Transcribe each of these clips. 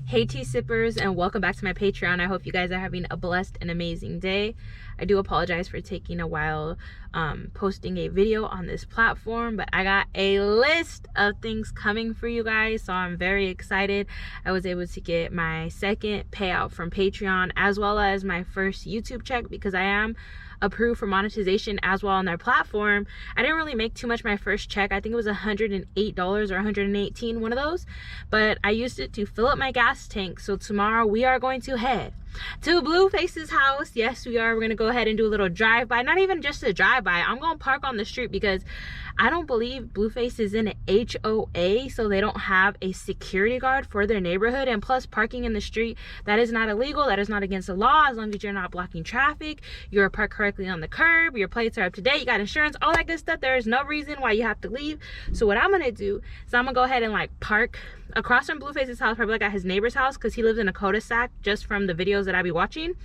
Hey tea sippers, and welcome back to my Patreon. I hope you guys are having a blessed and amazing day. I do apologize for taking a while posting a video on this platform, but I got a list of things coming for you guys, so I'm very excited. I was able to get my second payout from Patreon as well as my first YouTube check because I am approved for monetization as well on their platform. I didn't really make too much my first check. I think it was $108 or $118, one of those, but I used it to fill up my gas tank. So tomorrow we are going to head to Blueface's house. Yes, we are. We're gonna go ahead and do a little drive-by. Not even just a drive-by. I'm gonna park on the street because I don't believe Blueface is in an HOA, so they don't have a security guard for their neighborhood. And plus, parking in the street, that is not illegal. That is not against the law, as long as you're not blocking traffic, you're parked correctly on the curb, your plates are up to date, you got insurance, all that good stuff. There is no reason why you have to leave. So what I'm gonna do is I'm gonna go ahead and like park across from Blueface's house, probably like at his neighbor's house, because he lives in a cul-de-sac, just from the videos that I be watching.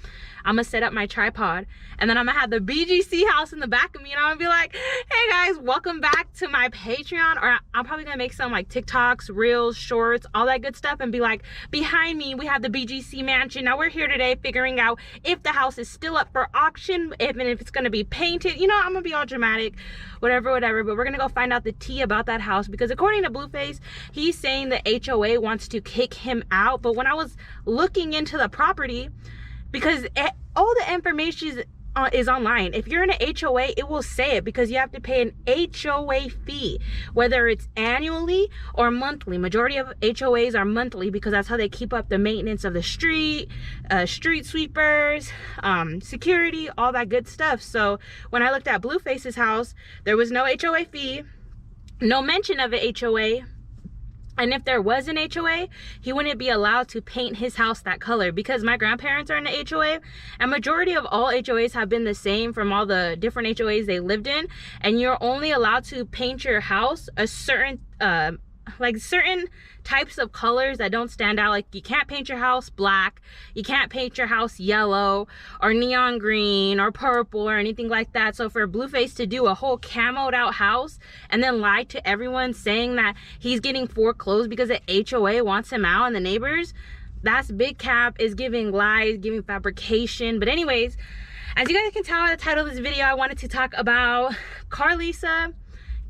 I'm gonna set up my tripod, and then I'm gonna have the BGC house in the back of me, and I'm gonna be like, hey guys, welcome back to my Patreon. Or I'm probably gonna make some like TikToks, reels, shorts, all that good stuff, and be like, behind me we have the BGC mansion. Now we're here today figuring out if the house is still up for auction, if it's gonna be painted. You know, I'm gonna be all dramatic, whatever, but we're gonna go find out the tea about that house, because according to Blueface, he's saying the HOA wants to kick him out. But when I was looking into the property, because all the information is online. If you're in an HOA, it will say it, because you have to pay an HOA fee, whether it's annually or monthly. Majority of HOAs are monthly because that's how they keep up the maintenance of the street, street sweepers, security, all that good stuff. So when I looked at Blueface's house, there was no HOA fee, no mention of an HOA. And if there was an HOA, he wouldn't be allowed to paint his house that color, because my grandparents are in the HOA, and majority of all HOAs have been the same from all the different HOAs they lived in. And you're only allowed to paint your house a certain certain types of colors that don't stand out. Like, you can't paint your house black, you can't paint your house yellow or neon green or purple or anything like that. So for Blueface to do a whole camoed out house and then lie to everyone saying that he's getting foreclosed because the HOA wants him out and the neighbors, that's big cap, is giving lies, giving fabrication. But anyways, as you guys can tell by the title of this video, I wanted to talk about Carlisa,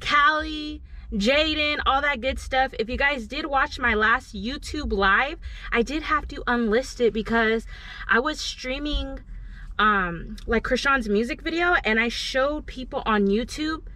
Kali, Jaidyn, all that good stuff. If you guys did watch my last YouTube live, I did have to unlist it because I was streaming like Krishan's music video, and I showed people on YouTube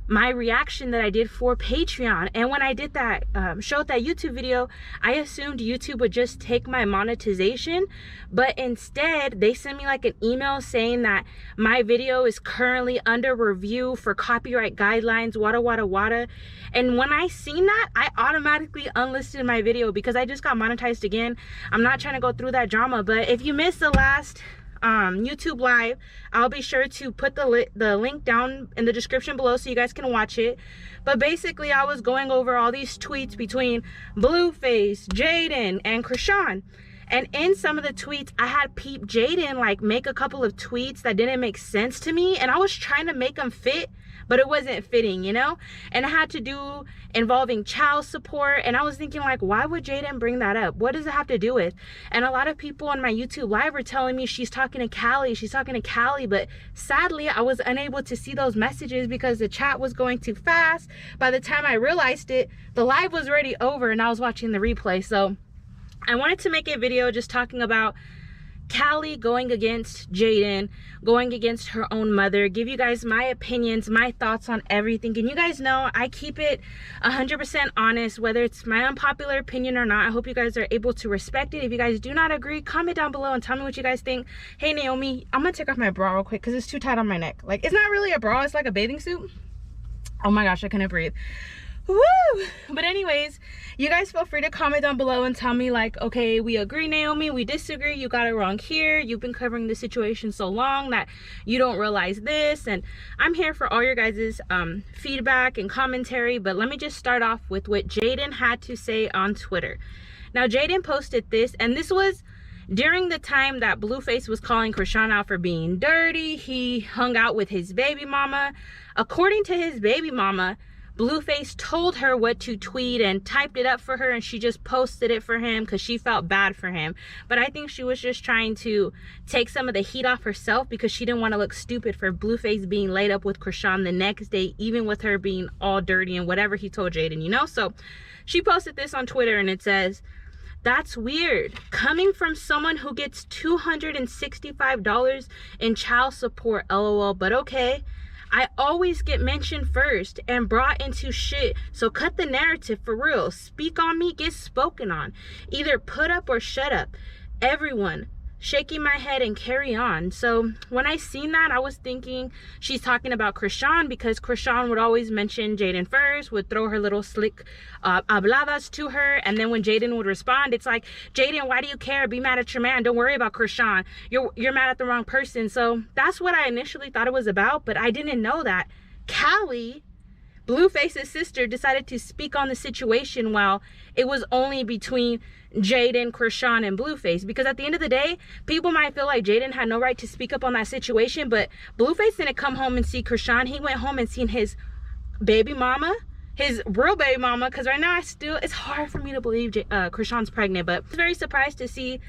my reaction that I did for Patreon. And when I did that, showed that YouTube video, I assumed YouTube would just take my monetization, but instead they sent me like an email saying that my video is currently under review for copyright guidelines, wada. And when I seen that, I automatically unlisted my video because I just got monetized again. I'm not trying to go through that drama, but if you missed the last YouTube live, I'll be sure to put the link down in the description below so you guys can watch it. But basically, I was going over all these tweets between Blueface, Jaidyn, and Krishan. And in some of the tweets, I had peeped Jaidyn like make a couple of tweets that didn't make sense to me, and I was trying to make them fit, but it wasn't fitting, you know? And it had to do involving child support, and I was thinking like, why would Jaidyn bring that up? What does it have to do with? And a lot of people on my YouTube live were telling me she's talking to Kali, but sadly I was unable to see those messages because the chat was going too fast. By the time I realized it, the live was already over and I was watching the replay. So I wanted to make a video just talking about Kali going against Jaidyn, going against her own mother, give you guys my opinions, my thoughts on everything. And you guys know I keep it 100% honest, whether it's my unpopular opinion or not. I hope you guys are able to respect it. If you guys do not agree, comment down below and tell me what you guys think. Hey Naomi, I'm gonna take off my bra real quick because it's too tight on my neck. Like, it's not really a bra, it's like a bathing suit. Oh my gosh, I couldn't breathe. Woo! But anyways, you guys feel free to comment down below and tell me like, okay, we agree Naomi, we disagree, you got it wrong here, you've been covering the situation so long that you don't realize this. And I'm here for all your guys' feedback and commentary. But let me just start off with what Jaidyn had to say on Twitter. Now Jaidyn posted this, and this was during the time that Blueface was calling Krishan out for being dirty. He hung out with his baby mama. According to his baby mama, Blueface told her what to tweet and typed it up for her, and she just posted it for him because she felt bad for him. But I think she was just trying to take some of the heat off herself because she didn't want to look stupid for Blueface being laid up with Krishan the next day, even with her being all dirty and whatever he told Jaidyn, you know? So she posted this on Twitter, and it says, "That's weird. Coming from someone who gets $265 in child support, LOL, but okay. I always get mentioned first and brought into shit, so cut the narrative for real. Speak on me, get spoken on. Either put up or shut up. Everyone." Shaking my head and carry on. So when I seen that, I was thinking she's talking about Krishan, because Krishan would always mention Jaidyn first, would throw her little slick habladas to her, and then when Jaidyn would respond, it's like, Jaidyn, why do you care? Be mad at your man. Don't worry about Krishan. You're mad at the wrong person. So that's what I initially thought it was about, but I didn't know that Kali, Blueface's sister, decided to speak on the situation while it was only between Jaidyn, Krishan, and Blueface. Because at the end of the day, people might feel like Jaidyn had no right to speak up on that situation, but Blueface didn't come home and see Krishan. He went home and seen his baby mama, his real baby mama, because right now it's hard for me to believe Krishan's pregnant, but I was very surprised to see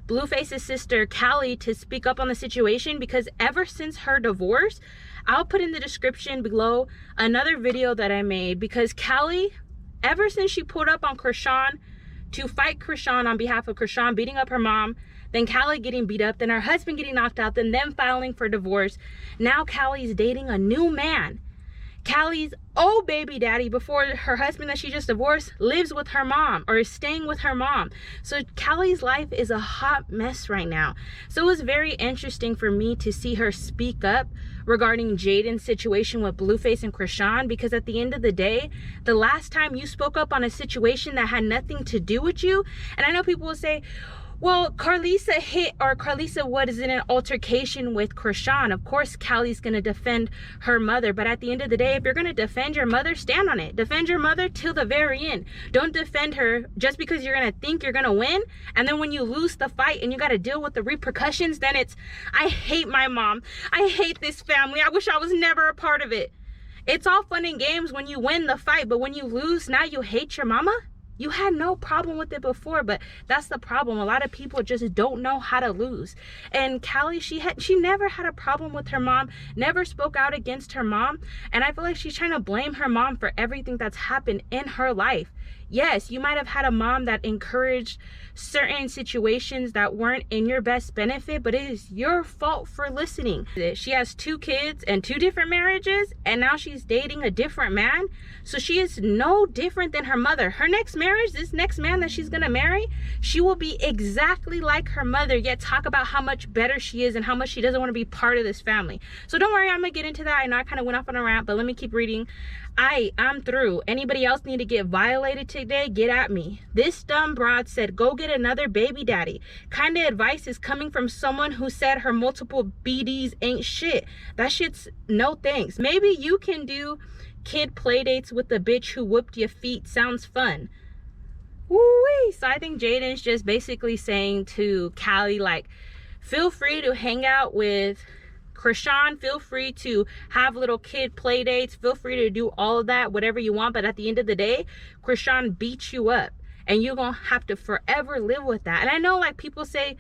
Blueface's sister Kali to speak up on the situation, because ever since her divorce, I'll put in the description below another video that I made, because Kali, ever since she pulled up on Krishan to fight Krishan on behalf of Krishan beating up her mom, then Kali getting beat up, then her husband getting knocked out, then them filing for divorce, now Kali's dating a new man. Kali's old baby daddy before her husband that she just divorced lives with her mom, or is staying with her mom. So Kali's life is a hot mess right now. So it was very interesting for me to see her speak up regarding Jaidyn's situation with Blueface and Krishan, because at the end of the day, the last time you spoke up on a situation that had nothing to do with you, and I know people will say, well, Carlisa was in an altercation with Krishan. Of course, Kali's going to defend her mother. But at the end of the day, if you're going to defend your mother, stand on it. Defend your mother till the very end. Don't defend her just because you're going to think you're going to win. And then when you lose the fight and you got to deal with the repercussions, then it's, I hate my mom. I hate this family. I wish I was never a part of it. It's all fun and games when you win the fight. But when you lose, now you hate your mama? You had no problem with it before, but that's the problem. A lot of people just don't know how to lose. And Kali, she never had a problem with her mom, never spoke out against her mom. And I feel like she's trying to blame her mom for everything that's happened in her life. Yes, you might have had a mom that encouraged certain situations that weren't in your best benefit, but it is your fault for listening. She has 2 kids and 2 different marriages, and now she's dating a different man. So she is no different than her mother. Her next marriage, this next man that she's gonna marry, she will be exactly like her mother, yet talk about how much better she is and how much she doesn't want to be part of this family. So don't worry, I'm gonna get into that. I know I kind of went off on a rant, but let me keep reading. I'm through. Anybody else need to get violated today? Get at me. This dumb broad said, go get another baby daddy. Kind of advice is coming from someone who said her multiple BDs ain't shit. That shit's no thanks. Maybe you can do kid play dates with the bitch who whooped your feet. Sounds fun. Woo-wee. So I think Jaidyn's just basically saying to Kali, like, feel free to hang out with Krishan, feel free to have little kid play dates, feel free to do all of that, whatever you want, but at the end of the day, Krishan beats you up, and you're gonna have to forever live with that. And I know, like, people say,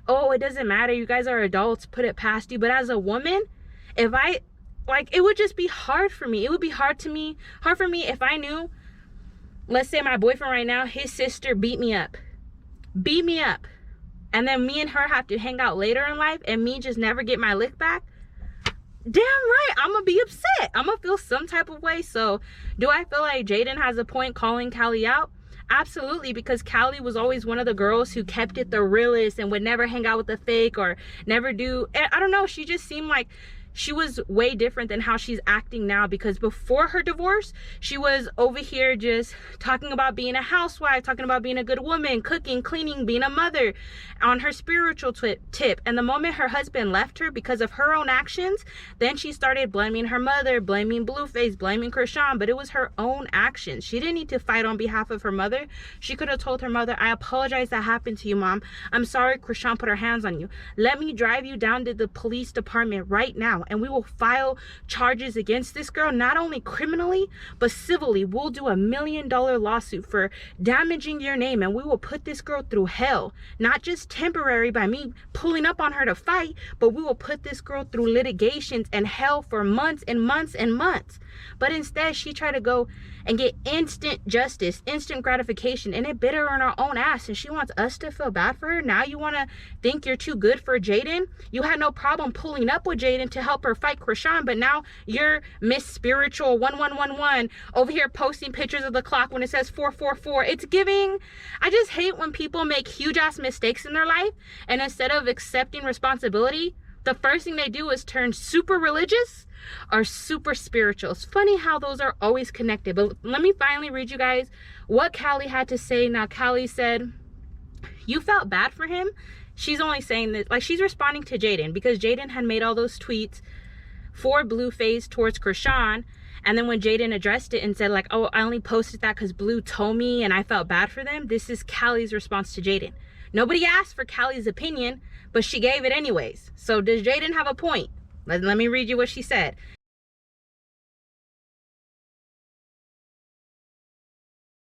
oh, it doesn't matter, you guys are adults, put it past you. But as a woman, if I, like, it would just be hard for me. It would be hard for me if I knew, let's say my boyfriend right now, his sister beat me up, and then me and her have to hang out later in life, and me just never get my lick back. Damn right, I'm gonna be upset. I'm gonna feel some type of way. So do I feel like Jaidyn has a point calling Kali out? Absolutely, because Kali was always one of the girls who kept it the realest and would never hang out with the fake or never do, I don't know, she just seemed like she was way different than how she's acting now, because before her divorce, she was over here just talking about being a housewife, talking about being a good woman, cooking, cleaning, being a mother on her spiritual tip. And the moment her husband left her because of her own actions, then she started blaming her mother, blaming Blueface, blaming Krishan, but it was her own actions. She didn't need to fight on behalf of her mother. She could have told her mother, I apologize that happened to you, Mom. I'm sorry Krishan put her hands on you. Let me drive you down to the police department right now. and we will file charges against this girl, not only criminally, but civilly. We'll do $1 million lawsuit for damaging your name, and we will put this girl through hell, not just temporary by me pulling up on her to fight, but we will put this girl through litigations and hell for months and months and months. But instead, she tried to go and get instant justice, instant gratification, and it bit her on her own ass, and she wants us to feel bad for her. Now you want to think you're too good for Jaidyn? You had no problem pulling up with Jaidyn to help her fight Krishan, but now you're Miss Spiritual 1111 over here posting pictures of the clock when it says 444. It's giving. I just hate when people make huge ass mistakes in their life, and instead of accepting responsibility, the first thing they do is turn super religious or super spiritual. It's funny how those are always connected. But let me finally read you guys what Kali had to say. Now, Kali said, you felt bad for him. She's only saying this, like, she's responding to Jaidyn, because Jaidyn had made all those tweets for Blueface towards Krishan. And then when Jaidyn addressed it and said, like, oh, I only posted that because Blue told me and I felt bad for them. This is Kali's response to Jaidyn. Nobody asked for Kali's opinion, but she gave it anyways. So does Jaidyn have a point? Let me read you what she said.